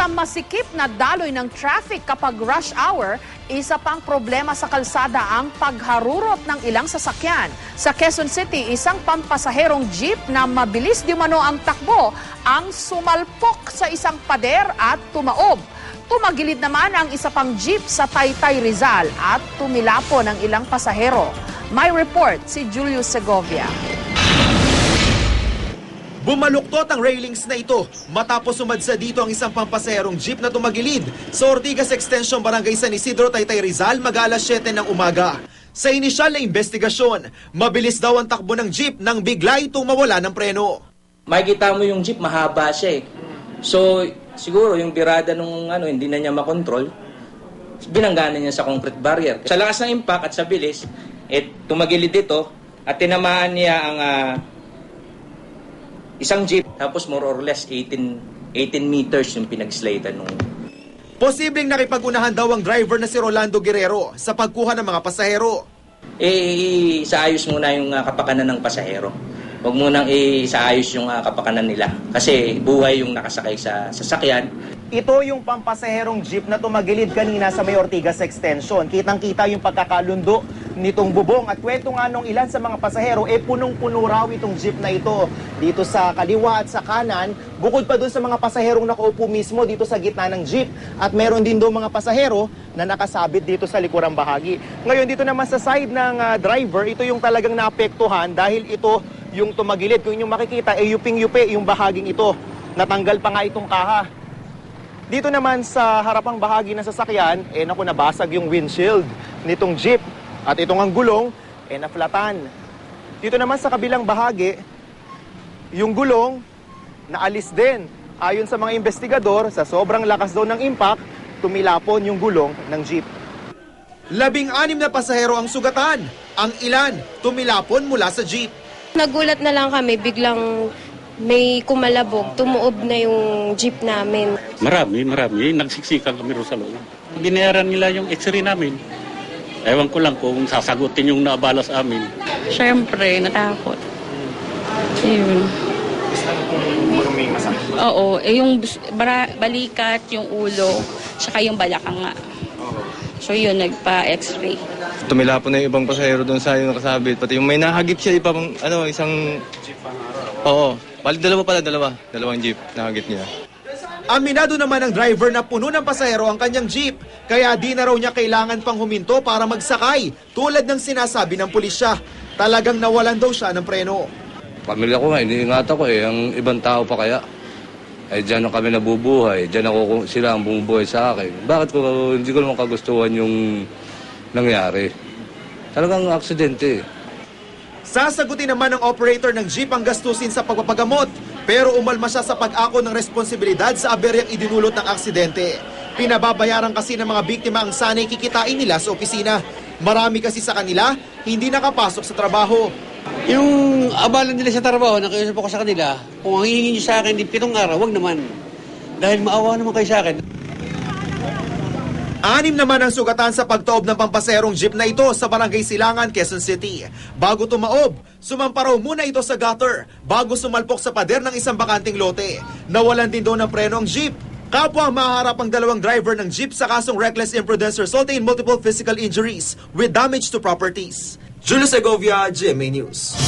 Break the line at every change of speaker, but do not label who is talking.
Sa masikip na daloy ng traffic kapag rush hour, isa pang problema sa kalsada ang pagharurot ng ilang sasakyan. Sa Quezon City, isang pampasaherong jeep na mabilis di umano ang takbo ang sumalpok sa isang pader at tumaob. Tumagilid naman ang isa pang jeep sa Taytay, Rizal at tumilapo ng ilang pasahero. May report si Julius Segovia.
Bumaluktot ang railings na ito matapos sumadsa dito ang isang pampasaherong jeep na tumagilid sa Ortigas Extension, Barangay San Isidro, Taytay, Rizal, mag-alas 7 ng umaga. Sa inisyal na investigasyon, mabilis daw ang takbo ng jeep nang bigla itong mawala ng preno.
Makikita mo yung jeep, mahaba siya eh. So, siguro yung birada nung hindi na niya makontrol, binanggana niya sa concrete barrier. Sa lakas ng impact at sa bilis, tumagilid dito at tinamaan niya ang isang jeep, tapos more or less 18 meters yung pinag-slidean nung...
Posibleng nakipag-unahan daw ang driver na si Rolando Guerrero sa pagkuha ng mga pasahero.
Isaayos muna yung kapakanan ng pasahero. Huwag munang isaayos yung kapakanan nila. Kasi buhay yung nakasakay sa sasakyan.
Ito yung pampasaherong jeep na tumagilid kanina sa may Ortigas Extension. Kitang-kita yung pagkakalundo nitong bubong. At kwento nga nung ilan sa mga pasahero, punong-puno raw itong jeep na ito. Dito sa kaliwa at sa kanan, bukod pa dun sa mga pasaherong nakaupo mismo dito sa gitna ng jeep. At meron din doon mga pasahero na nakasabit dito sa likurang bahagi. Ngayon dito naman sa side ng driver, ito yung talagang naapektuhan dahil ito yung tumagilid. Kung inyong makikita, yuping-yupi yung bahaging ito. Natanggal pa nga itong kaha. Dito naman sa harapang bahagi ng sasakyan, nabasag yung windshield nitong jeep. At itong ang gulong, naflatan. Dito naman sa kabilang bahagi, yung gulong, naalis din. Ayon sa mga investigador, sa sobrang lakas daw ng impact, tumilapon yung gulong ng jeep.
16 na pasahero ang sugatan. Ang ilan, tumilapon mula sa jeep.
Nagulat na lang kami, biglang may kumalabog, tumuob na yung jeep namin.
Marami. Nagsiksikan kami rin sa loob. Binayaran nila yung x-ray namin. Ewan ko lang kung sasagutin yung naabala sa amin.
Siyempre, natakot. Ayun. Oo, yung balikat, yung ulo, saka yung balakang nga. So yun, nagpa-x-ray.
Tumilapo na yung ibang pasahero doon sa yung nakasabit. Pati yung may nahagip siya, isang... Oo, dalawang jeep nahagip niya.
Aminado naman ang driver na puno ng pasahero ang kanyang jeep, kaya di na raw niya kailangan pang huminto para magsakay, tulad ng sinasabi ng pulisya. Talagang nawalan daw siya ng preno.
Pamilya ko nga, iniingatan ko ang ibang tao pa kaya. Diyan na kami nabubuhay, sila ang bumubuhay sa akin. Bakit hindi ko naman kagustuhan yung nangyari? Talagang aksidente.
Sasagutin naman ng operator ng jeep ang gastusin sa pagpapagamot, pero umalma siya sa pag-ako ng responsibilidad sa aberyang idinulot ng aksidente. Pinababayaran kasi ng mga biktima ang sanay kikitain nila sa opisina. Marami kasi sa kanila hindi nakapasok sa trabaho.
Yung abalan nila sa trabaho, nakiusap ako sa kanila, kung ang hihingin nyo sa akin, 7 araw, wag naman. Dahil maawa naman kayo sa akin.
6 naman ang sugatan sa pagtaob ng pampaserong jeep na ito sa Barangay Silangan, Quezon City. Bago tumaob, sumampa raw muna ito sa gutter bago sumalpok sa pader ng isang bakanting lote. Nawalan din doon ng preno ang jeep. Kapwa ang maharap ang 2 driver ng jeep sa kasong reckless imprudence resulting in multiple physical injuries with damage to properties. Julius Segovia, GMA News.